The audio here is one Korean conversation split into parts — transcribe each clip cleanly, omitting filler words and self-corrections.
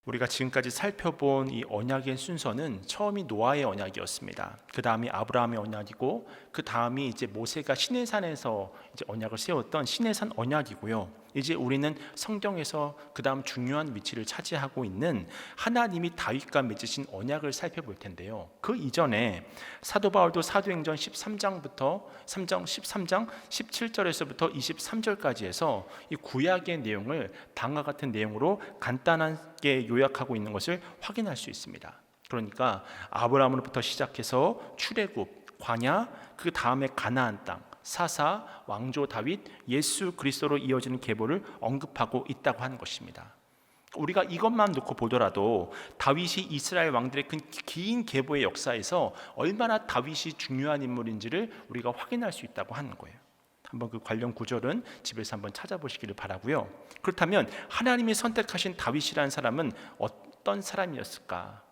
우리가 지금까지 살펴본 이 언약의 순서는 처음이 노아의 언약이었습니다. 그 다음이 아브라함의 언약이고, 그 다음이 이제 모세가 시내산에서 이제 언약을 세웠던 시내산 언약이고요. 이제 우리는 성경에서 그 다음 중요한 위치를 차지하고 있는 하나님이 다윗과 맺으신 언약을 살펴볼 텐데요. 그 이전에 사도 바울도 사도행전 13장부터 13장 17절에서부터 23절까지 해서 이 구약의 내용을 다음과 같은 내용으로 간단하게 요약하고 있는 것을 확인할 수 있습니다. 그러니까 아브라함으로부터 시작해서 출애굽, 광야, 그 다음에 가나안 땅, 사사, 왕조 다윗, 예수 그리스도로 이어지는 계보를 언급하고 있다고 하는 것입니다. 우리가 이것만 놓고 보더라도 다윗이 이스라엘 왕들의 긴 계보의 역사에서 얼마나 다윗이 중요한 인물인지를 우리가 확인할 수 있다고 하는 거예요. 한번 그 관련 구절은 집에서 한번 찾아보시기를 바라고요. 그렇다면 하나님이 선택하신 다윗이라는 사람은 어떤 사람이었을까?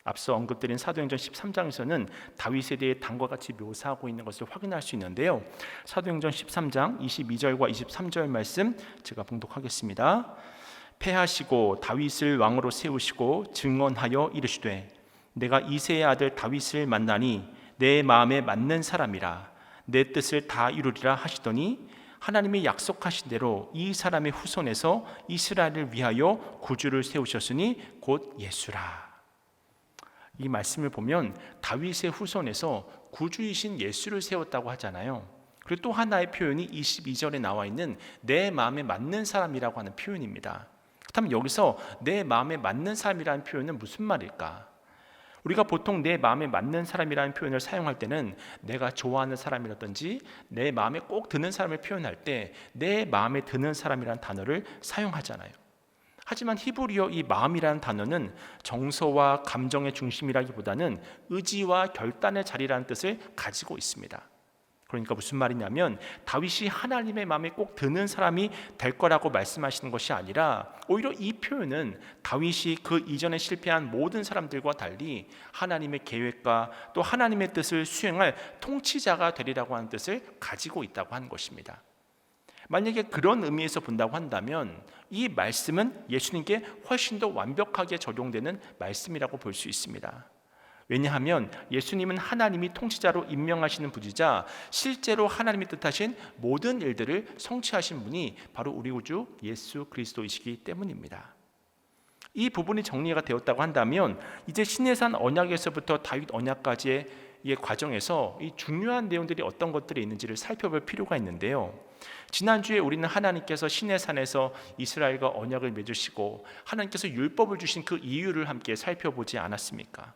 앞서 언급드린 사도행전 13장에서는 다윗에 대해 다음과 같이 묘사하고 있는 것을 확인할 수 있는데요. 사도행전 13장 22절과 23절 말씀 제가 봉독하겠습니다. 패하시고 다윗을 왕으로 세우시고 증언하여 이르시되 내가 이새의 아들 다윗을 만나니 내 마음에 맞는 사람이라 내 뜻을 다 이루리라 하시더니 하나님이 약속하신 대로 이 사람의 후손에서 이스라엘을 위하여 구주를 세우셨으니 곧 예수라. 이 말씀을 보면 다윗의 후손에서 구주이신 예수를 세웠다고 하잖아요. 그리고 또 하나의 표현이 22절에 나와 있는 내 마음에 맞는 사람이라고 하는 표현입니다. 그렇다면 여기서 내 마음에 맞는 사람이라는 표현은 무슨 말일까? 우리가 보통 내 마음에 맞는 사람이라는 표현을 사용할 때는 내가 좋아하는 사람이라든지 내 마음에 꼭 드는 사람을 표현할 때 내 마음에 드는 사람이라는 단어를 사용하잖아요. 하지만 히브리어 이 마음이라는 단어는 정서와 감정의 중심이라기보다는 의지와 결단의 자리라는 뜻을 가지고 있습니다. 그러니까 무슨 말이냐면 다윗이 하나님의 마음에 꼭 드는 사람이 될 거라고 말씀하시는 것이 아니라 오히려 이 표현은 다윗이 그 이전에 실패한 모든 사람들과 달리 하나님의 계획과 또 하나님의 뜻을 수행할 통치자가 되리라고 하는 뜻을 가지고 있다고 하는 것입니다. 만약에 그런 의미에서 본다고 한다면 이 말씀은 예수님께 훨씬 더 완벽하게 적용되는 말씀이라고 볼 수 있습니다. 왜냐하면 예수님은 하나님이 통치자로 임명하시는 분이자 실제로 하나님이 뜻하신 모든 일들을 성취하신 분이 바로 우리 구주 예수 그리스도이시기 때문입니다. 이 부분이 정리가 되었다고 한다면 이제 시내산 언약에서부터 다윗 언약까지의 과정에서 이 중요한 내용들이 어떤 것들이 있는지를 살펴볼 필요가 있는데요. 지난주에 우리는 하나님께서 시내산에서 이스라엘과 언약을 맺으시고 하나님께서 율법을 주신 그 이유를 함께 살펴보지 않았습니까?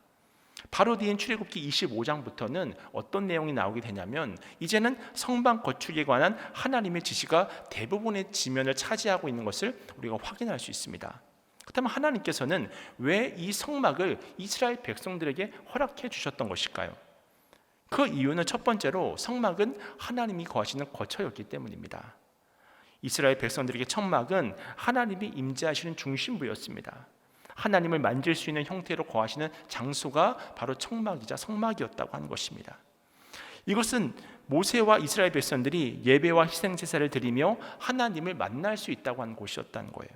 바로 뒤인 출애굽기 25장부터는 어떤 내용이 나오게 되냐면 이제는 성막 건축에 관한 하나님의 지시가 대부분의 지면을 차지하고 있는 것을 우리가 확인할 수 있습니다. 그렇다면 하나님께서는 왜 이 성막을 이스라엘 백성들에게 허락해 주셨던 것일까요? 그 이유는 첫 번째로 성막은 하나님이 거하시는 거처였기 때문입니다. 이스라엘 백성들에게 성막은 하나님이 임재하시는 중심부였습니다. 하나님을 만질 수 있는 형태로 거하시는 장소가 바로 성막이자 성막이었다고 하는 것입니다. 이것은 모세와 이스라엘 백성들이 예배와 희생제사를 드리며 하나님을 만날 수 있다고 하는 곳이었다는 거예요.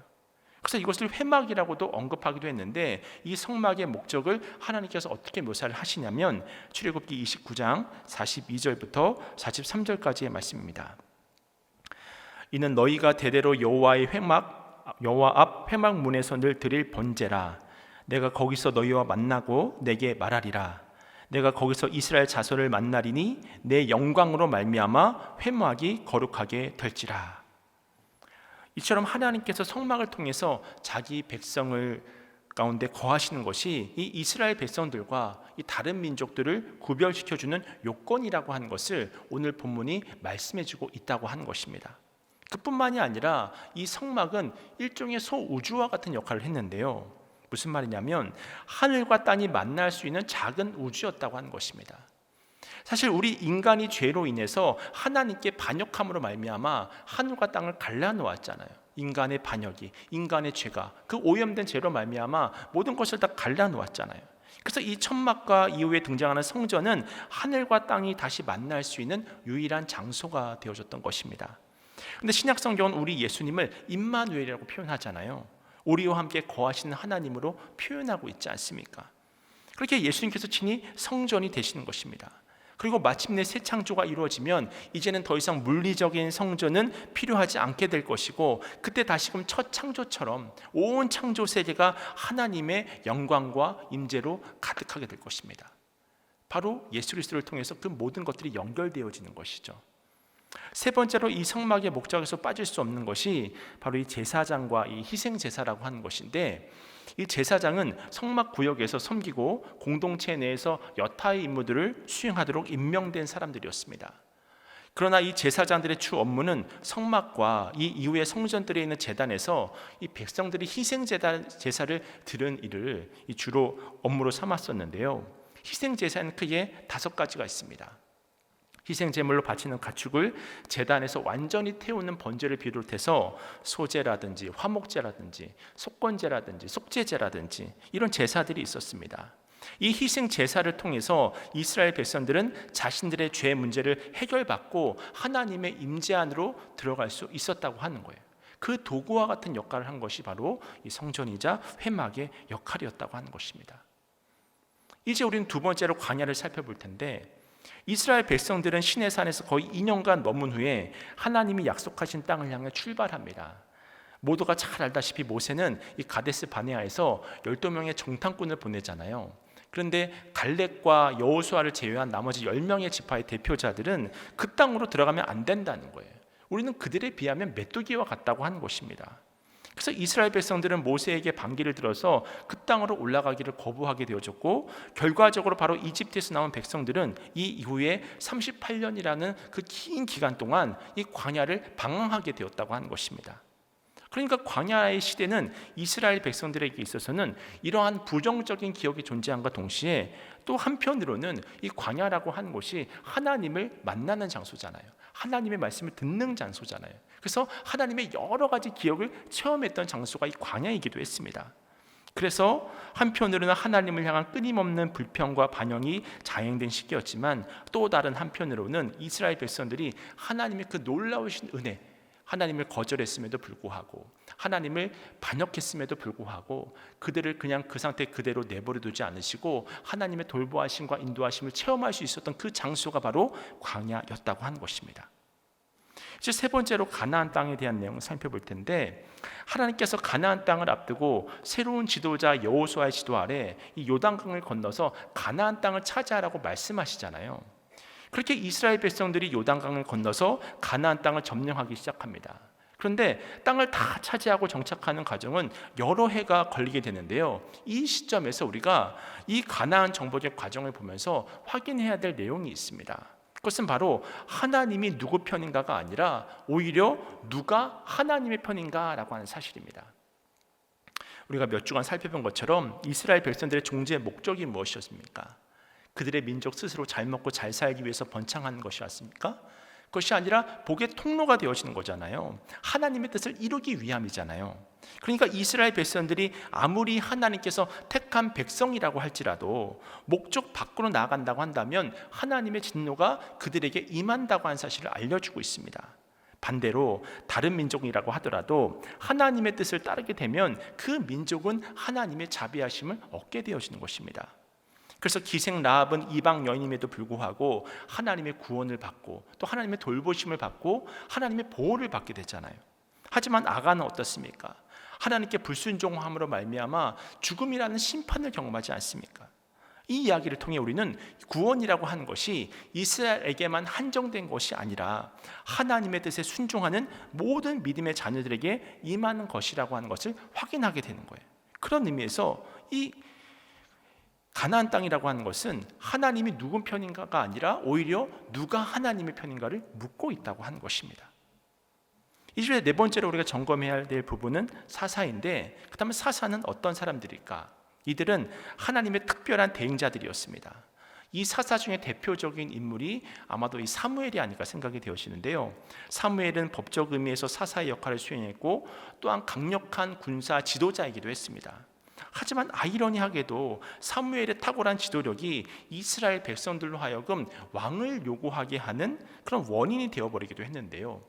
그래서 이것을 회막이라고도 언급하기도 했는데 이 성막의 목적을 하나님께서 어떻게 묘사를 하시냐면 출애굽기 29장 42절부터 43절까지의 말씀입니다. 이는 너희가 대대로 여호와 앞 회막 문에서 늘 드릴 번제라. 내가 거기서 너희와 만나고 내게 말하리라. 내가 거기서 이스라엘 자손을 만나리니 내 영광으로 말미암아 회막이 거룩하게 될지라. 이처럼 하나님께서 성막을 통해서 자기 백성을 가운데 거하시는 것이 이 이스라엘 백성들과 이 다른 민족들을 구별시켜주는 요건이라고 하는 것을 오늘 본문이 말씀해주고 있다고 하는 것입니다. 그뿐만이 아니라 이 성막은 일종의 소우주와 같은 역할을 했는데요. 무슨 말이냐면 하늘과 땅이 만날 수 있는 작은 우주였다고 하는 것입니다. 사실 우리 인간이 죄로 인해서 하나님께 반역함으로 말미암아 하늘과 땅을 갈라놓았잖아요. 인간의 반역이, 인간의 죄가 그 오염된 죄로 말미암아 모든 것을 다 갈라놓았잖아요. 그래서 이 천막과 이후에 등장하는 성전은 하늘과 땅이 다시 만날 수 있는 유일한 장소가 되어졌던 것입니다. 근데 신약 성경은 우리 예수님을 임마누엘이라고 표현하잖아요. 우리와 함께 거하시는 하나님으로 표현하고 있지 않습니까? 그렇게 예수님께서 친히 성전이 되시는 것입니다. 그리고 마침내 새 창조가 이루어지면 이제는 더 이상 물리적인 성전은 필요하지 않게 될 것이고, 그때 다시금 첫 창조처럼 온 창조 세계가 하나님의 영광과 임재로 가득하게 될 것입니다. 바로 예수 그리스도를 통해서 그 모든 것들이 연결되어지는 것이죠. 세 번째로 이 성막의 목적에서 빠질 수 없는 것이 바로 이 제사장과 이 희생 제사라고 하는 것인데, 이 제사장은 성막 구역에서 섬기고 공동체 내에서 여타의 임무들을 수행하도록 임명된 사람들이었습니다. 그러나 이 제사장들의 주 업무는 성막과 이 이후의 성전들에 있는 제단에서 이 백성들이 희생 제사를 드리는 일을 주로 업무로 삼았었는데요. 희생 제사는 크게 5가지가 있습니다. 희생 제물로 바치는 가축을 제단에서 완전히 태우는 번제를 비롯해서 소제라든지 화목제라든지 속건제라든지 속죄제라든지 이런 제사들이 있었습니다. 이 희생 제사를 통해서 이스라엘 백성들은 자신들의 죄 문제를 해결받고 하나님의 임재 안으로 들어갈 수 있었다고 하는 거예요. 그 도구와 같은 역할을 한 것이 바로 이 성전이자 회막의 역할이었다고 하는 것입니다. 이제 우리는 두 번째로 광야를 살펴볼 텐데, 이스라엘 백성들은 시내산에서 거의 2년간 머문 후에 하나님이 약속하신 땅을 향해 출발합니다. 모두가 잘 알다시피 모세는 이 가데스 바네아에서 12명의 정탐꾼을 보내잖아요. 그런데 갈렙과 여호수아를 제외한 나머지 10명의 지파의 대표자들은 그 땅으로 들어가면 안 된다는 거예요. 우리는 그들에 비하면 메뚜기와 같다고 하는 것입니다. 그래서 이스라엘 백성들은 모세에게 반기를 들어서 그 땅으로 올라가기를 거부하게 되어졌고, 결과적으로 바로 이집트에서 나온 백성들은 이 이후에 38년이라는 그 긴 기간 동안 이 광야를 방황하게 되었다고 하는 것입니다. 그러니까 광야의 시대는 이스라엘 백성들에게 있어서는 이러한 부정적인 기억이 존재함과 동시에 또 한편으로는 이 광야라고 하는 곳이 하나님을 만나는 장소잖아요. 하나님의 말씀을 듣는 장소잖아요. 그래서 하나님의 여러 가지 기억을 체험했던 장소가 이 광야이기도 했습니다. 그래서 한편으로는 하나님을 향한 끊임없는 불평과 반영이 자행된 시기였지만, 또 다른 한편으로는 이스라엘 백성들이 하나님의 그 놀라우신 은혜, 하나님을 거절했음에도 불구하고, 하나님을 반역했음에도 불구하고 그들을 그냥 그 상태 그대로 내버려 두지 않으시고 하나님의 돌보하심과 인도하심을 체험할 수 있었던 그 장소가 바로 광야였다고 하는 것입니다. 이제 세 번째로 가나안 땅에 대한 내용을 살펴볼 텐데, 하나님께서 가나안 땅을 앞두고 새로운 지도자 여호수아의 지도 아래 이 요단강을 건너서 가나안 땅을 차지하라고 말씀하시잖아요. 그렇게 이스라엘 백성들이 요단강을 건너서 가나안 땅을 점령하기 시작합니다. 그런데 땅을 다 차지하고 정착하는 과정은 여러 해가 걸리게 되는데요. 이 시점에서 우리가 이 가나안 정복의 과정을 보면서 확인해야 될 내용이 있습니다. 그것은 바로 하나님이 누구 편인가가 아니라 오히려 누가 하나님의 편인가라고 하는 사실입니다. 우리가 몇 주간 살펴본 것처럼 이스라엘 백성들의 종지의 목적이 무엇이었습니까? 그들의 민족 스스로 잘 먹고 잘 살기 위해서 번창하는 것이었습니까? 그것이 아니라 복의 통로가 되어지는 거잖아요. 하나님의 뜻을 이루기 위함이잖아요. 그러니까 이스라엘 백성들이 아무리 하나님께서 택한 백성이라고 할지라도 목적 밖으로 나아간다고 한다면 하나님의 진노가 그들에게 임한다고 하는 사실을 알려주고 있습니다. 반대로 다른 민족이라고 하더라도 하나님의 뜻을 따르게 되면 그 민족은 하나님의 자비하심을 얻게 되어지는 것입니다. 그래서 기생 라합은 이방 여인임에도 불구하고 하나님의 구원을 받고 또 하나님의 돌보심을 받고 하나님의 보호를 받게 되잖아요. 하지만 아간은 어떻습니까? 하나님께 불순종함으로 말미암아 죽음이라는 심판을 경험하지 않습니까? 이 이야기를 통해 우리는 구원이라고 하는 것이 이스라엘에게만 한정된 것이 아니라 하나님의 뜻에 순종하는 모든 믿음의 자녀들에게 임하는 것이라고 하는 것을 확인하게 되는 거예요. 그런 의미에서 이 가나안 땅이라고 하는 것은 하나님이 누구 편인가가 아니라 오히려 누가 하나님의 편인가를 묻고 있다고 하는 것입니다. 이 중에 네 번째로 우리가 점검해야 될 부분은 사사인데, 그렇다면 사사는 어떤 사람들일까? 이들은 하나님의 특별한 대행자들이었습니다. 이 사사 중에 대표적인 인물이 아마도 이 사무엘이 아닐까 생각이 되어지는데요. 사무엘은 법적 의미에서 사사의 역할을 수행했고 또한 강력한 군사 지도자이기도 했습니다. 하지만 아이러니하게도 사무엘의 탁월한 지도력이 이스라엘 백성들로 하여금 왕을 요구하게 하는 그런 원인이 되어버리기도 했는데요.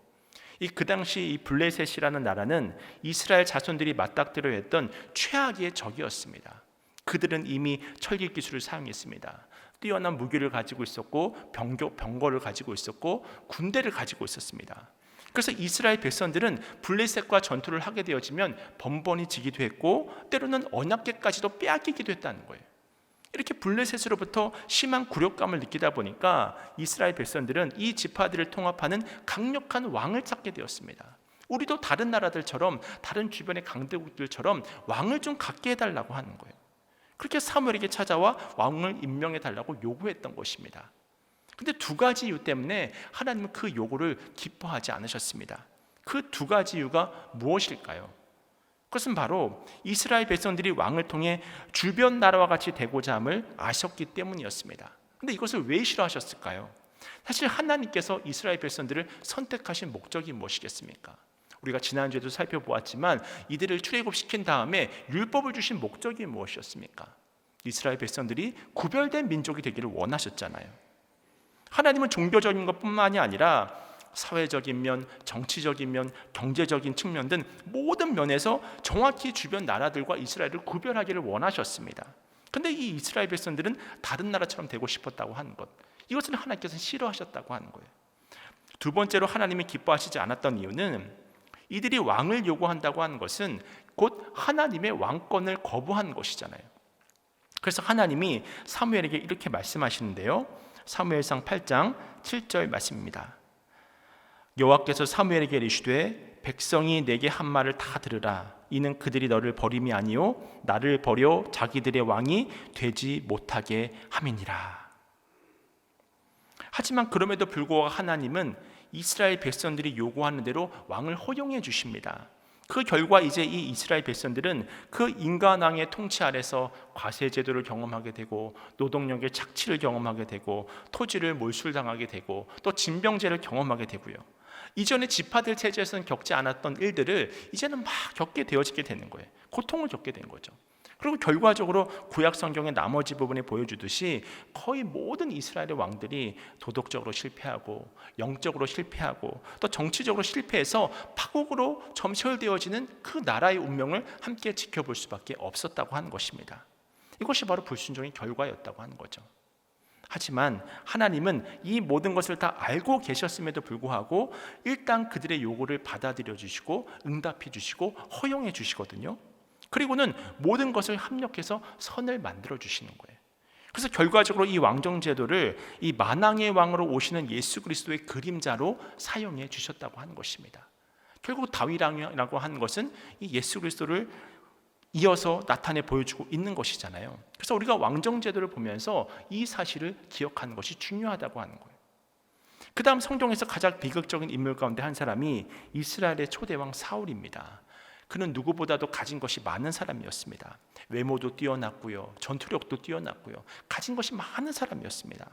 그 당시 이 블레셋이라는 나라는 이스라엘 자손들이 맞닥뜨려 했던 최악의 적이었습니다. 그들은 이미 철기 기술을 사용했습니다. 뛰어난 무기를 가지고 있었고 병거를 가지고 있었고 군대를 가지고 있었습니다. 그래서 이스라엘 백성들은 블레셋과 전투를 하게 되어지면 번번이 지기도 했고 때로는 언약궤까지도 빼앗기기도 했다는 거예요. 이렇게 블레셋으로부터 심한 굴욕감을 느끼다 보니까 이스라엘 백성들은 이 지파들을 통합하는 강력한 왕을 찾게 되었습니다. 우리도 다른 나라들처럼 다른 주변의 강대국들처럼 왕을 좀 갖게 해달라고 하는 거예요. 그렇게 사무엘에게 찾아와 왕을 임명해 달라고 요구했던 것입니다. 근데 두 가지 이유 때문에 하나님은 그 요구를 기뻐하지 않으셨습니다. 그 두 가지 이유가 무엇일까요? 그것은 바로 이스라엘 백성들이 왕을 통해 주변 나라와 같이 되고자 함을 아셨기 때문이었습니다. 근데 이것을 왜 싫어하셨을까요? 사실 하나님께서 이스라엘 백성들을 선택하신 목적이 무엇이겠습니까? 우리가 지난주에도 살펴보았지만 이들을 출애굽시킨 다음에 율법을 주신 목적이 무엇이었습니까? 이스라엘 백성들이 구별된 민족이 되기를 원하셨잖아요. 하나님은 종교적인 것뿐만이 아니라 사회적인 면, 정치적인 면, 경제적인 측면 등 모든 면에서 정확히 주변 나라들과 이스라엘을 구별하기를 원하셨습니다. 그런데 이 이스라엘 백성들은 다른 나라처럼 되고 싶었다고 하는 것, 이것을 하나님께서 싫어하셨다고 하는 거예요. 두 번째로 하나님이 기뻐하시지 않았던 이유는 이들이 왕을 요구한다고 하는 것은 곧 하나님의 왕권을 거부하는 것이잖아요. 그래서 하나님이 사무엘에게 이렇게 말씀하시는데요, 사무엘상 8장 7절 말씀입니다. 여호와께서 사무엘에게 이르시되 백성이 내게 한 말을 다 들으라. 이는 그들이 너를 버림이 아니요 나를 버려 자기들의 왕이 되지 못하게 함이니라. 하지만 그럼에도 불구하고 하나님은 이스라엘 백성들이 요구하는 대로 왕을 허용해 주십니다. 그 결과 이제 이 이스라엘 백성들은 그 인간왕의 통치 아래서 과세 제도를 경험하게 되고 노동력의 착취를 경험하게 되고 토지를 몰수당하게 되고 또 징병제를 경험하게 되고요. 이전에 지파들 체제에서는 겪지 않았던 일들을 이제는 막 겪게 되어지게 되는 거예요. 고통을 겪게 된 거죠. 그리고 결과적으로 구약 성경의 나머지 부분에 보여주듯이 거의 모든 이스라엘의 왕들이 도덕적으로 실패하고 영적으로 실패하고 또 정치적으로 실패해서 파국으로 점철되어지는 그 나라의 운명을 함께 지켜볼 수밖에 없었다고 하는 것입니다. 이것이 바로 불순종의 결과였다고 하는 거죠. 하지만 하나님은 이 모든 것을 다 알고 계셨음에도 불구하고 일단 그들의 요구를 받아들여 주시고 응답해 주시고 허용해 주시거든요. 그리고는 모든 것을 합력해서 선을 만들어 주시는 거예요. 그래서 결과적으로 이 왕정 제도를 이 만왕의 왕으로 오시는 예수 그리스도의 그림자로 사용해 주셨다고 하는 것입니다. 결국 다윗왕이라고 하는 것은 이 예수 그리스도를 이어서 나타내 보여주고 있는 것이잖아요. 그래서 우리가 왕정 제도를 보면서 이 사실을 기억하는 것이 중요하다고 하는 거예요. 그 다음 성경에서 가장 비극적인 인물 가운데 한 사람이 이스라엘의 초대왕 사울입니다. 그는 누구보다도 가진 것이 많은 사람이었습니다. 외모도 뛰어났고요, 전투력도 뛰어났고요, 가진 것이 많은 사람이었습니다.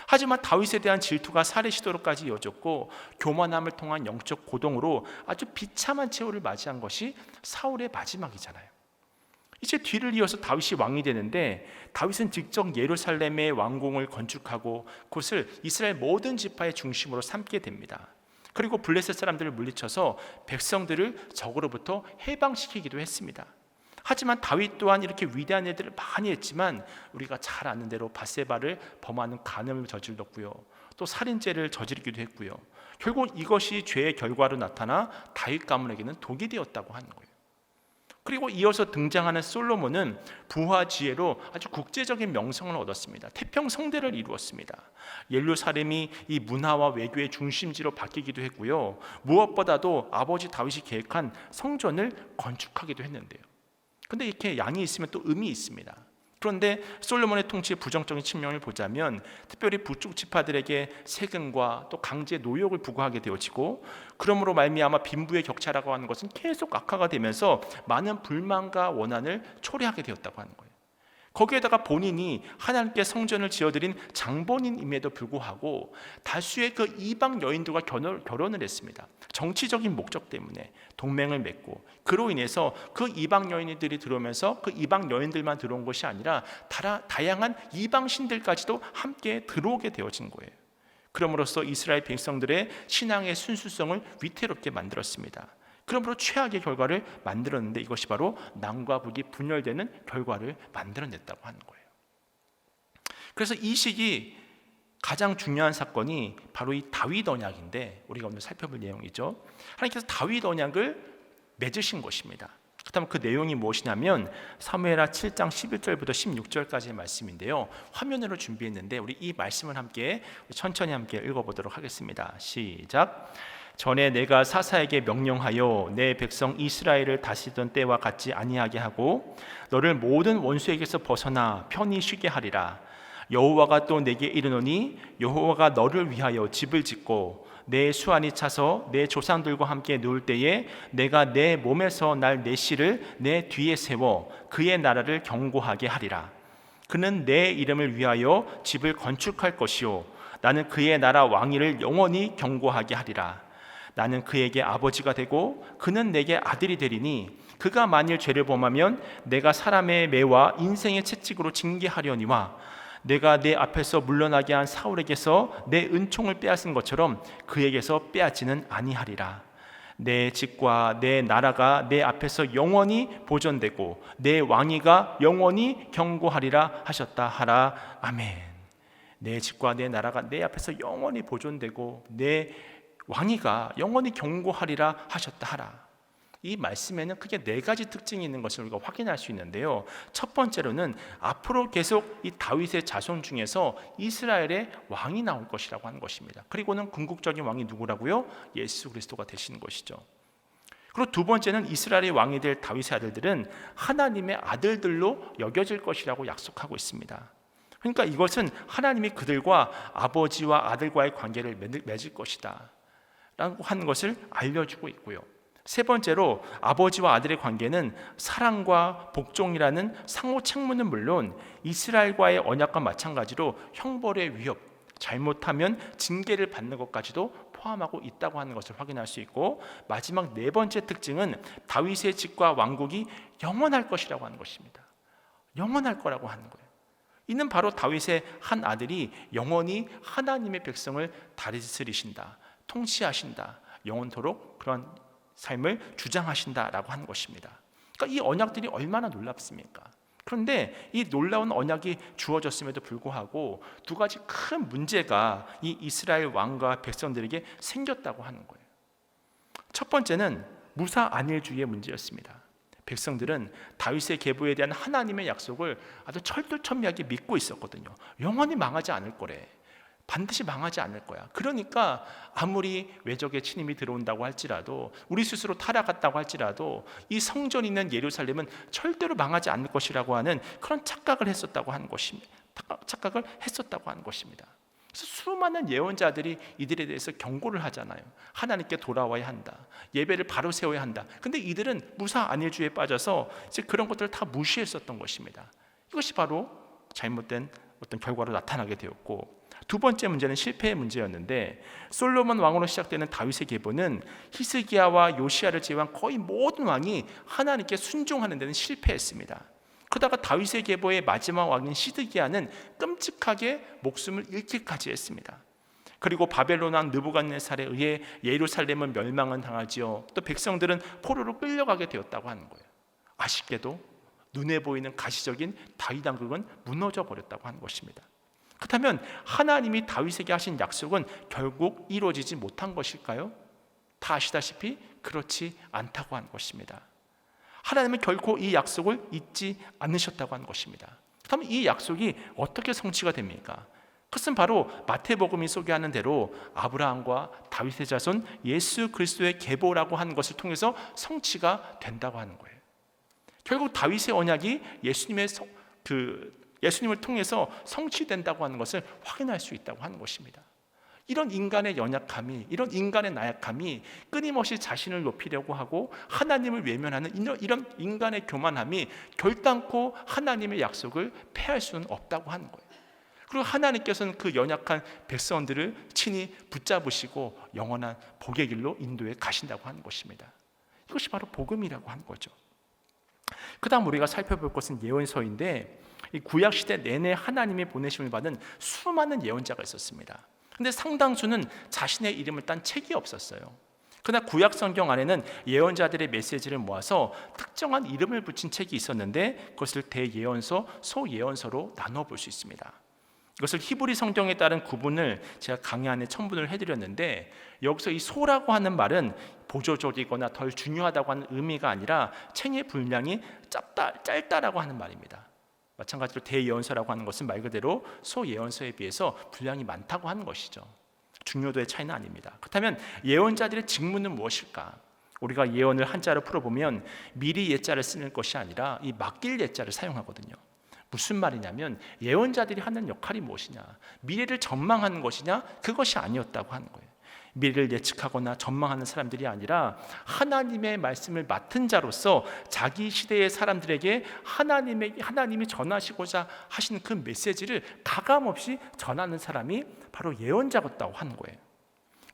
하지만 다윗에 대한 질투가 살해 시도로까지 이어졌고 교만함을 통한 영적 고동으로 아주 비참한 최후를 맞이한 것이 사울의 마지막이잖아요. 이제 뒤를 이어서 다윗이 왕이 되는데 다윗은 직접 예루살렘의 왕궁을 건축하고 그것을 이스라엘 모든 지파의 중심으로 삼게 됩니다. 그리고 블레셋 사람들을 물리쳐서 백성들을 적으로부터 해방시키기도 했습니다. 하지만 다윗 또한 이렇게 위대한 일들을 많이 했지만 우리가 잘 아는 대로 밧세바를 범하는 간음을 저질렀고요, 또 살인죄를 저지르기도 했고요. 결국 이것이 죄의 결과로 나타나 다윗 가문에게는 독이 되었다고 하는 거예요. 그리고 이어서 등장하는 솔로몬은 부와 지혜로 아주 국제적인 명성을 얻었습니다. 태평성대를 이루었습니다. 예루살렘이 이 문화와 외교의 중심지로 바뀌기도 했고요, 무엇보다도 아버지 다윗이 계획한 성전을 건축하기도 했는데요. 근데 이렇게 양이 있으면 또 음이 있습니다. 그런데 솔로몬의 통치의 부정적인 측면을 보자면 특별히 북쪽 지파들에게 세금과 또 강제 노역을 부과하게 되어지고, 그러므로 말미암아 빈부의 격차라고 하는 것은 계속 악화가 되면서 많은 불만과 원한을 초래하게 되었다고 하는 거예요. 거기에다가 본인이 하나님께 성전을 지어드린 장본인임에도 불구하고 다수의 그 이방 여인들과 결혼을 했습니다. 정치적인 목적 때문에 동맹을 맺고, 그로 인해서 그 이방 여인들이 들어오면서 그 이방 여인들만 들어온 것이 아니라 다양한 이방 신들까지도 함께 들어오게 되어진 거예요. 그럼으로써 이스라엘 백성들의 신앙의 순수성을 위태롭게 만들었습니다. 그러므로 최악의 결과를 만들었는데 이것이 바로 남과 북이 분열되는 결과를 만들어냈다고 하는 거예요. 그래서 이 시기 가장 중요한 사건이 바로 이 다윗 언약인데 우리가 오늘 살펴볼 내용이죠. 하나님께서 다윗 언약을 맺으신 것입니다. 그렇다면 그 내용이 무엇이냐면 사무엘하 7장 11절부터 16절까지의 말씀인데요. 화면으로 준비했는데 우리 이 말씀을 함께 천천히 함께 읽어보도록 하겠습니다. 시작. 전에 내가 사사에게 명령하여 내 백성 이스라엘을 다스리던 때와 같지 아니하게 하고 너를 모든 원수에게서 벗어나 편히 쉬게 하리라. 여호와가 또 내게 이르노니 여호와가 너를 위하여 집을 짓고 내 수완이 차서 내 조상들과 함께 누울 때에 내가 내 몸에서 날 내 씨를 내 뒤에 세워 그의 나라를 견고하게 하리라. 그는 내 이름을 위하여 집을 건축할 것이요 나는 그의 나라 왕위를 영원히 견고하게 하리라. 나는 그에게 아버지가 되고 그는 내게 아들이 되리니 그가 만일 죄를 범하면 내가 사람의 매와 인생의 채찍으로 징계하려니와 내가 내 앞에서 물러나게 한 사울에게서 내 은총을 빼앗은 것처럼 그에게서 빼앗지는 아니하리라. 내 집과 내 나라가 내 앞에서 영원히 보존되고 내 왕위가 영원히 견고하리라 하셨다 하라. 아멘. 내 집과 내 나라가 내 앞에서 영원히 보존되고 내 왕위가 영원히 견고하리라 하셨다 하라. 이 말씀에는 크게 네 가지 특징이 있는 것을 우리가 확인할 수 있는데요. 첫 번째로는 앞으로 계속 이 다윗의 자손 중에서 이스라엘의 왕이 나올 것이라고 하는 것입니다. 그리고는 궁극적인 왕이 누구라고요? 예수 그리스도가 되시는 것이죠. 그리고 두 번째는 이스라엘의 왕이 될 다윗의 아들들은 하나님의 아들들로 여겨질 것이라고 약속하고 있습니다. 그러니까 이것은 하나님이 그들과 아버지와 아들과의 관계를 맺을 것이다 라고 하는 것을 알려주고 있고요. 세 번째로 아버지와 아들의 관계는 사랑과 복종이라는 상호 책무는 물론 이스라엘과의 언약과 마찬가지로 형벌의 위협, 잘못하면 징계를 받는 것까지도 포함하고 있다고 하는 것을 확인할 수 있고, 마지막 네 번째 특징은 다윗의 집과 왕국이 영원할 것이라고 하는 것입니다. 영원할 거라고 하는 거예요. 이는 바로 다윗의 한 아들이 영원히 하나님의 백성을 다스리신다, 통치하신다, 영원토록 그런 삶을 주장하신다라고 하는 것입니다. 그러니까 이 언약들이 얼마나 놀랍습니까? 그런데 이 놀라운 언약이 주어졌음에도 불구하고 두 가지 큰 문제가 이 이스라엘 왕과 백성들에게 생겼다고 하는 거예요. 첫 번째는 무사 안일주의의 문제였습니다. 백성들은 다윗의 계보에 대한 하나님의 약속을 아주 철두철미하게 믿고 있었거든요. 영원히 망하지 않을 거래. 반드시 망하지 않을 거야. 그러니까 아무리 외적의 침입이 들어온다고 할지라도, 우리 스스로 타락했다고 할지라도 이 성전이 있는 예루살렘은 절대로 망하지 않을 것이라고 하는 그런 착각을 했었다고 하는 것입니다. 그래서 수많은 예언자들이 이들에 대해서 경고를 하잖아요. 하나님께 돌아와야 한다. 예배를 바로 세워야 한다. 근데 이들은 무사 안일주의에 빠져서 이제 그런 것들을 다 무시했었던 것입니다. 이것이 바로 잘못된 어떤 결과로 나타나게 되었고, 두 번째 문제는 실패의 문제였는데, 솔로몬 왕으로 시작되는 다윗의 계보는 히스기야와 요시야를 제외한 거의 모든 왕이 하나님께 순종하는 데는 실패했습니다. 그러다가 다윗의 계보의 마지막 왕인 시드기야는 끔찍하게 목숨을 잃기까지 했습니다. 그리고 바벨론 왕 느부갓네살에 의해 예루살렘은 멸망을 당하지요. 또 백성들은 포로로 끌려가게 되었다고 하는 거예요. 아쉽게도 눈에 보이는 가시적인 다윗 왕국은 무너져 버렸다고 하는 것입니다. 그렇다면 하나님이 다윗에게 하신 약속은 결국 이루어지지 못한 것일까요? 다 아시다시피 그렇지 않다고 하는 것입니다. 하나님은 결코 이 약속을 잊지 않으셨다고 하는 것입니다. 그렇다면 이 약속이 어떻게 성취가 됩니까? 그것은 바로 마태복음이 소개하는 대로 아브라함과 다윗의 자손 예수 그리스도의 계보라고 하는 것을 통해서 성취가 된다고 하는 거예요. 결국 다윗의 언약이 예수님을 통해서 성취된다고 하는 것을 확인할 수 있다고 하는 것입니다. 이런 인간의 연약함이, 이런 인간의 나약함이 끊임없이 자신을 높이려고 하고 하나님을 외면하는 이런 인간의 교만함이 결단코 하나님의 약속을 폐할 수는 없다고 하는 거예요. 그리고 하나님께서는 그 연약한 백성들을 친히 붙잡으시고 영원한 복의 길로 인도해 가신다고 하는 것입니다. 이것이 바로 복음이라고 하는 거죠. 그 다음 우리가 살펴볼 것은 예언서인데, 이 구약시대 내내 하나님의 보내심을 받은 수많은 예언자가 있었습니다. 근데 상당수는 자신의 이름을 딴 책이 없었어요. 그러나 구약 성경 안에는 예언자들의 메시지를 모아서 특정한 이름을 붙인 책이 있었는데 그것을 대예언서, 소예언서로 나눠 볼 수 있습니다. 이것을 히브리 성경에 따른 구분을 제가 강의 안에 첨부를 해드렸는데, 여기서 이 소라고 하는 말은 보조적이거나 덜 중요하다고 하는 의미가 아니라 책의 분량이 짧다라고 하는 말입니다. 마찬가지로 대예언서라고 하는 것은 말 그대로 소예언서에 비해서 분량이 많다고 하는 것이죠. 중요도의 차이는 아닙니다. 그렇다면 예언자들의 직무는 무엇일까? 우리가 예언을 한자로 풀어보면 미리 예자를 쓰는 것이 아니라 이 맡길 예자를 사용하거든요. 무슨 말이냐면 예언자들이 하는 역할이 무엇이냐, 미래를 전망하는 것이냐, 그것이 아니었다고 하는 거예요. 미래를 예측하거나 전망하는 사람들이 아니라 하나님의 말씀을 맡은 자로서 자기 시대의 사람들에게 하나님이 전하시고자 하시는 그 메시지를 가감없이 전하는 사람이 바로 예언자였다고 하는 거예요.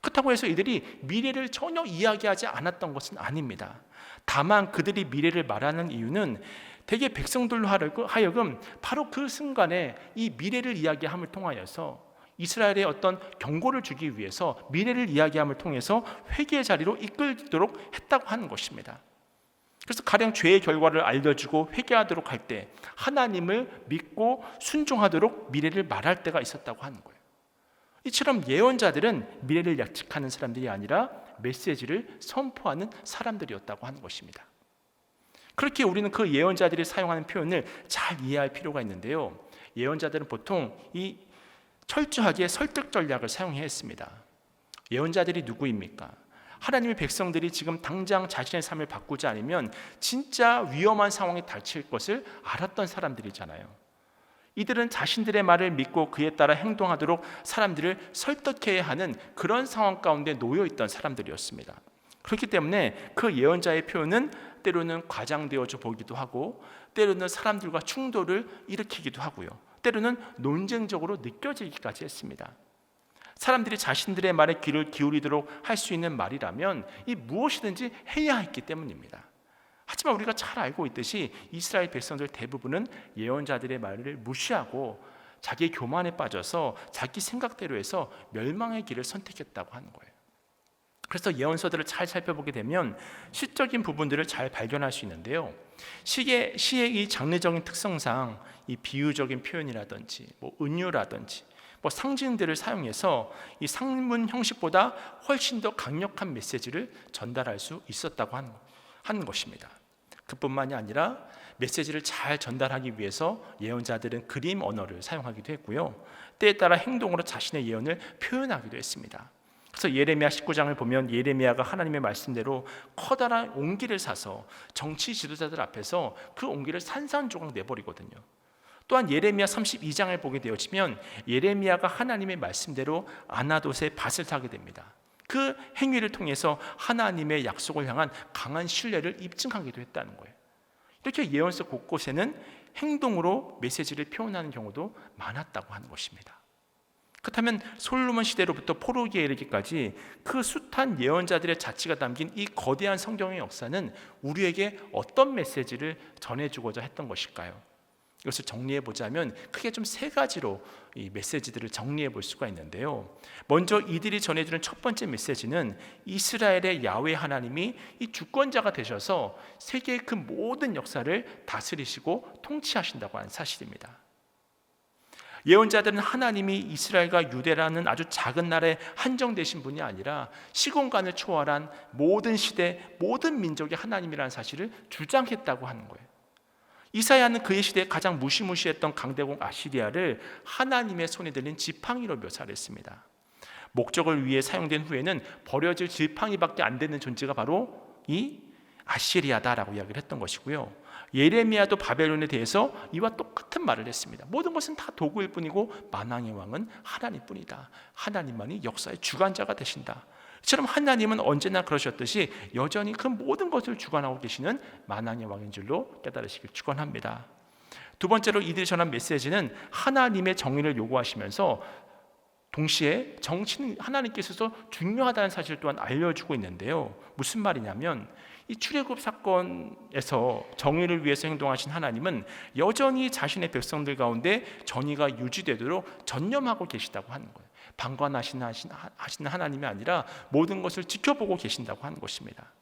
그렇다고 해서 이들이 미래를 전혀 이야기하지 않았던 것은 아닙니다. 다만 그들이 미래를 말하는 이유는 대개 백성들로 하여금 바로 그 순간에 이 미래를 이야기함을 통하여서 이스라엘의 어떤 경고를 주기 위해서 미래를 이야기함을 통해서 회개의 자리로 이끌도록 했다고 하는 것입니다. 그래서 가령 죄의 결과를 알려주고 회개하도록 할 때 하나님을 믿고 순종하도록 미래를 말할 때가 있었다고 하는 거예요. 이처럼 예언자들은 미래를 예측하는 사람들이 아니라 메시지를 선포하는 사람들이었다고 하는 것입니다. 그렇게 우리는 그 예언자들이 사용하는 표현을 잘 이해할 필요가 있는데요, 예언자들은 보통 이 철저하게 설득 전략을 사용해야 했습니다. 예언자들이 누구입니까? 하나님의 백성들이 지금 당장 자신의 삶을 바꾸지 않으면 진짜 위험한 상황에 닥칠 것을 알았던 사람들이잖아요. 이들은 자신들의 말을 믿고 그에 따라 행동하도록 사람들을 설득해야 하는 그런 상황 가운데 놓여 있던 사람들이었습니다. 그렇기 때문에 그 예언자의 표현은 때로는 과장되어져 보기도 하고, 때로는 사람들과 충돌을 일으키기도 하고요, 때로는 논쟁적으로 느껴지기까지 했습니다. 사람들이 자신들의 말에 귀를 기울이도록 할 수 있는 말이라면 이 무엇이든지 해야 했기 때문입니다. 하지만 우리가 잘 알고 있듯이 이스라엘 백성들 대부분은 예언자들의 말을 무시하고 자기 교만에 빠져서 자기 생각대로 해서 멸망의 길을 선택했다고 하는 거예요. 그래서 예언서들을 잘 살펴보게 되면 시적인 부분들을 잘 발견할 수 있는데요, 시의 이 장르적인 특성상 이 비유적인 표현이라든지 은유라든지 상징들을 사용해서 이 상문 형식보다 훨씬 더 강력한 메시지를 전달할 수 있었다고 하는 것입니다. 그뿐만이 아니라 메시지를 잘 전달하기 위해서 예언자들은 그림 언어를 사용하기도 했고요, 때에 따라 행동으로 자신의 예언을 표현하기도 했습니다. 그래서 예레미야 19장을 보면 예레미야가 하나님의 말씀대로 커다란 옹기를 사서 정치 지도자들 앞에서 그 옹기를 산산조각 내버리거든요. 또한 예레미야 32장을 보게 되어지면 예레미야가 하나님의 말씀대로 아나돗에 밭을 사게 됩니다. 그 행위를 통해서 하나님의 약속을 향한 강한 신뢰를 입증하기도 했다는 거예요. 이렇게 예언서 곳곳에는 행동으로 메시지를 표현하는 경우도 많았다고 하는 것입니다. 그렇다면 솔로몬 시대로부터 포로기에 이르기까지 그 숱한 예언자들의 자취가 담긴 이 거대한 성경의 역사는 우리에게 어떤 메시지를 전해주고자 했던 것일까요? 이것을 정리해 보자면 크게 좀 세 가지로 이 메시지들을 정리해 볼 수가 있는데요, 먼저 이들이 전해주는 첫 번째 메시지는 이스라엘의 야훼 하나님이 이 주권자가 되셔서 세계의 그 모든 역사를 다스리시고 통치하신다고 하는 사실입니다. 예언자들은 하나님이 이스라엘과 유대라는 아주 작은 나라에 한정되신 분이 아니라 시공간을 초월한 모든 시대, 모든 민족의 하나님이라는 사실을 주장했다고 하는 거예요. 이사야는 그의 시대에 가장 무시무시했던 강대국 아시리아를 하나님의 손에 들린 지팡이로 묘사를 했습니다. 목적을 위해 사용된 후에는 버려질 지팡이밖에 안 되는 존재가 바로 이 아시리아다라고 이야기를 했던 것이고요, 예레미야도 바벨론에 대해서 이와 똑같은 말을 했습니다. 모든 것은 다 도구일 뿐이고 만왕의 왕은 하나님뿐이다. 하나님만이 역사의 주관자가 되신다. 이처럼 하나님은 언제나 그러셨듯이 여전히 그 모든 것을 주관하고 계시는 만왕의 왕인 줄로 깨달으시길 축원합니다. 두 번째로 이들이 전한 메시지는 하나님의 정의를 요구하시면서 동시에 정치는 하나님께서 중요하다는 사실 또한 알려주고 있는데요, 무슨 말이냐면 이 출애굽 사건에서 정의를 위해서 행동하신 하나님은 여전히 자신의 백성들 가운데 정의가 유지되도록 전념하고 계시다고 하는 거예요. 방관하시는 하나님이 아니라 모든 것을 지켜보고 계신다고 하는 것입니다.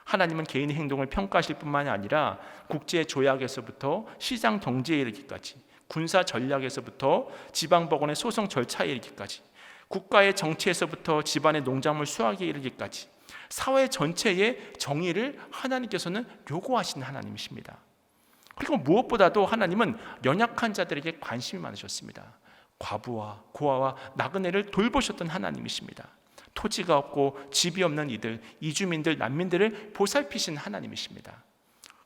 하나님은 개인의 행동을 평가하실 뿐만이 아니라 국제 조약에서부터 시장 경제에 이르기까지, 군사 전략에서부터 지방법원의 소송 절차에 이르기까지, 국가의 정치에서부터 집안의 농작물 수확에 이르기까지 사회 전체의 정의를 하나님께서는 요구하시는 하나님이십니다. 그리고 무엇보다도 하나님은 연약한 자들에게 관심이 많으셨습니다. 과부와 고아와 나그네를 돌보셨던 하나님이십니다. 토지가 없고 집이 없는 이들, 이주민들, 난민들을 보살피신 하나님이십니다.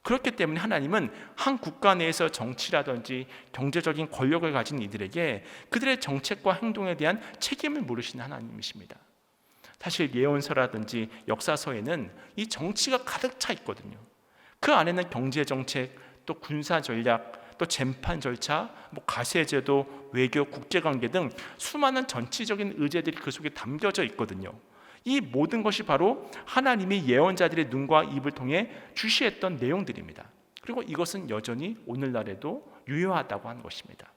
그렇기 때문에 하나님은 한 국가 내에서 정치라든지 경제적인 권력을 가진 이들에게 그들의 정책과 행동에 대한 책임을 물으시는 하나님이십니다. 사실 예언서라든지 역사서에는 이 정치가 가득 차 있거든요. 그 안에는 경제정책, 또 군사전략, 또 재판 절차, 가세제도, 외교, 국제관계 등 수많은 정치적인 의제들이 그 속에 담겨져 있거든요. 이 모든 것이 바로 하나님이 예언자들의 눈과 입을 통해 주시했던 내용들입니다. 그리고 이것은 여전히 오늘날에도 유효하다고 하는 것입니다.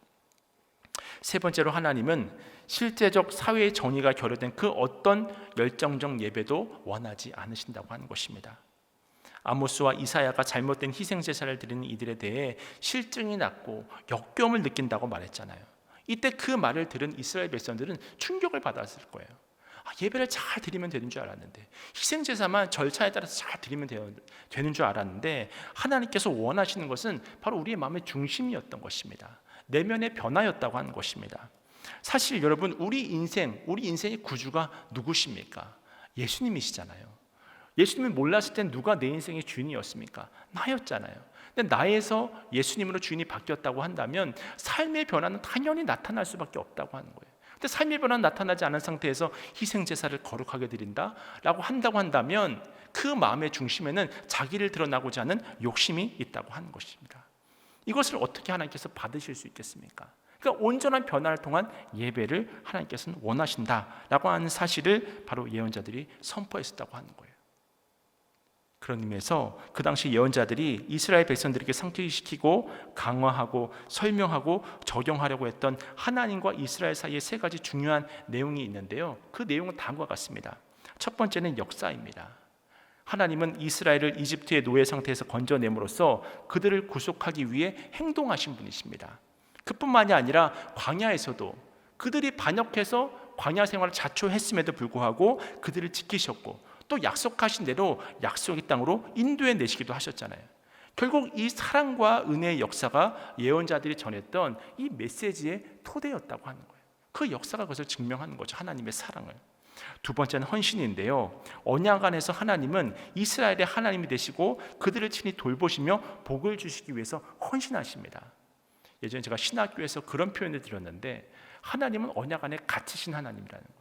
세 번째로 하나님은 실제적 사회의 정의가 결여된 그 어떤 열정적 예배도 원하지 않으신다고 하는 것입니다. 아모스와 이사야가 잘못된 희생제사를 드리는 이들에 대해 실증이 났고 역겨움을 느낀다고 말했잖아요. 이때 그 말을 들은 이스라엘 백성들은 충격을 받았을 거예요. 예배를 잘 드리면 되는 줄 알았는데, 희생제사만 절차에 따라서 잘 드리면 되는 줄 알았는데, 하나님께서 원하시는 것은 바로 우리의 마음의 중심이었던 것입니다. 내면의 변화였다고 하는 것입니다. 사실 여러분, 우리 인생의 구주가 누구십니까? 예수님이시잖아요. 예수님을 몰랐을 땐 누가 내 인생의 주인이었습니까? 나였잖아요. 근데 나에서 예수님으로 주인이 바뀌었다고 한다면 삶의 변화는 당연히 나타날 수밖에 없다고 하는 거예요. 근데 삶의 변화는 나타나지 않은 상태에서 희생제사를 거룩하게 드린다라고 한다면 그 마음의 중심에는 자기를 드러나고자 하는 욕심이 있다고 하는 것입니다. 이것을 어떻게 하나님께서 받으실 수 있겠습니까? 그러니까 온전한 변화를 통한 예배를 하나님께서는 원하신다라고 하는 사실을 바로 예언자들이 선포했었다고 하는 거예요. 그런 의미에서 그 당시 예언자들이 이스라엘 백성들에게 상기시키고 강화하고 설명하고 적용하려고 했던 하나님과 이스라엘 사이의 세 가지 중요한 내용이 있는데요. 그 내용은 다음과 같습니다. 첫 번째는 역사입니다. 하나님은 이스라엘을 이집트의 노예 상태에서 건져냄으로써 그들을 구속하기 위해 행동하신 분이십니다. 그뿐만이 아니라 광야에서도 그들이 반역해서 광야 생활을 자초했음에도 불구하고 그들을 지키셨고, 또 약속하신 대로 약속의 땅으로 인도해 내시기도 하셨잖아요. 결국 이 사랑과 은혜의 역사가 예언자들이 전했던 이 메시지의 토대였다고 하는 거예요. 그 역사가 그것을 증명하는 거죠. 하나님의 사랑을. 두 번째는 헌신인데요. 언약 안에서 하나님은 이스라엘의 하나님이 되시고 그들을 친히 돌보시며 복을 주시기 위해서 헌신하십니다. 예전에 제가 신학교에서 그런 표현을 드렸는데, 하나님은 언약 안에 갇히신 하나님이라는 거예요.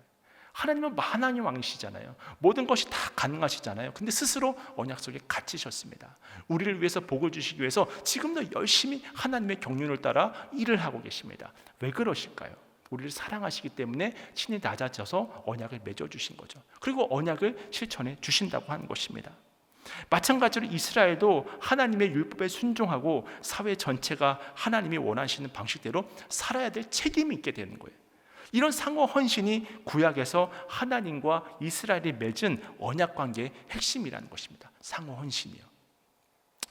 하나님은 만왕의 왕이시잖아요. 모든 것이 다 가능하시잖아요. 근데 스스로 언약 속에 갇히셨습니다. 우리를 위해서 복을 주시기 위해서 지금도 열심히 하나님의 경륜을 따라 일을 하고 계십니다. 왜 그러실까요? 우리를 사랑하시기 때문에 친히 낮아져서 언약을 맺어주신 거죠. 그리고 언약을 실천해 주신다고 하는 것입니다. 마찬가지로 이스라엘도 하나님의 율법에 순종하고 사회 전체가 하나님이 원하시는 방식대로 살아야 될 책임이 있게 되는 거예요. 이런 상호 헌신이 구약에서 하나님과 이스라엘이 맺은 언약 관계의 핵심이라는 것입니다. 상호 헌신이요.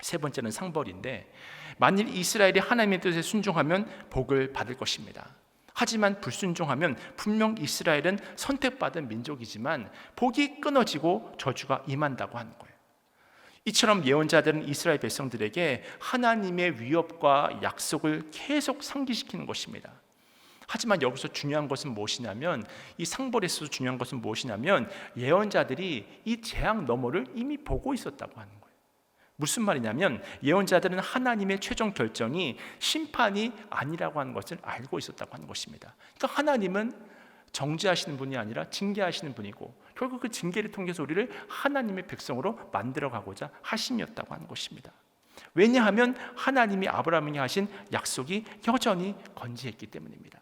세 번째는 상벌인데, 만일 이스라엘이 하나님의 뜻에 순종하면 복을 받을 것입니다. 하지만 불순종하면 분명 이스라엘은 선택받은 민족이지만 복이 끊어지고 저주가 임한다고 하는 거예요. 이처럼 예언자들은 이스라엘 백성들에게 하나님의 위협과 약속을 계속 상기시키는 것입니다. 하지만 여기서 중요한 것은 무엇이냐면, 이 상벌에서 중요한 것은 무엇이냐면, 예언자들이 이 재앙 너머를 이미 보고 있었다고 하는 거예요. 무슨 말이냐면, 예언자들은 하나님의 최종 결정이 심판이 아니라고 하는 것을 알고 있었다고 하는 것입니다. 그러니까 하나님은 정죄하시는 분이 아니라 징계하시는 분이고, 결국 그 징계를 통해서 우리를 하나님의 백성으로 만들어가고자 하심이었다고 하는 것입니다. 왜냐하면 하나님이 아브라함에게 하신 약속이 여전히 건재했기 때문입니다.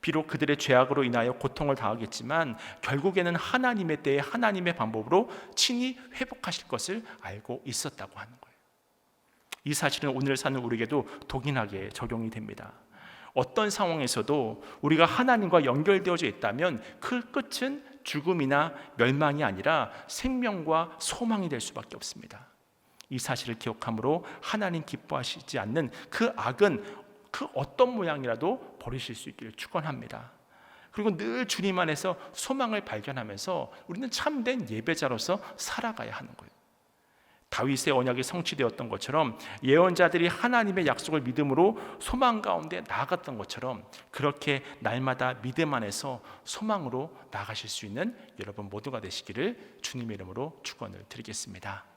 비록 그들의 죄악으로 인하여 고통을 당하겠지만 결국에는 하나님의 때에 하나님의 방법으로 친히 회복하실 것을 알고 있었다고 하는 거예요. 이 사실은 오늘 사는 우리에게도 동일하게 적용이 됩니다. 어떤 상황에서도 우리가 하나님과 연결되어져 있다면 그 끝은 죽음이나 멸망이 아니라 생명과 소망이 될 수밖에 없습니다. 이 사실을 기억함으로 하나님 기뻐하시지 않는 그 악은 그 어떤 모양이라도 버리실 수 있기를 축원합니다. 그리고 늘 주님 안에서 소망을 발견하면서 우리는 참된 예배자로서 살아가야 하는 거예요. 다윗의 언약이 성취되었던 것처럼 예언자들이 하나님의 약속을 믿음으로 소망 가운데 나아갔던 것처럼 그렇게 날마다 믿음 안에서 소망으로 나아가실 수 있는 여러분 모두가 되시기를 주님의 이름으로 축원을 드리겠습니다.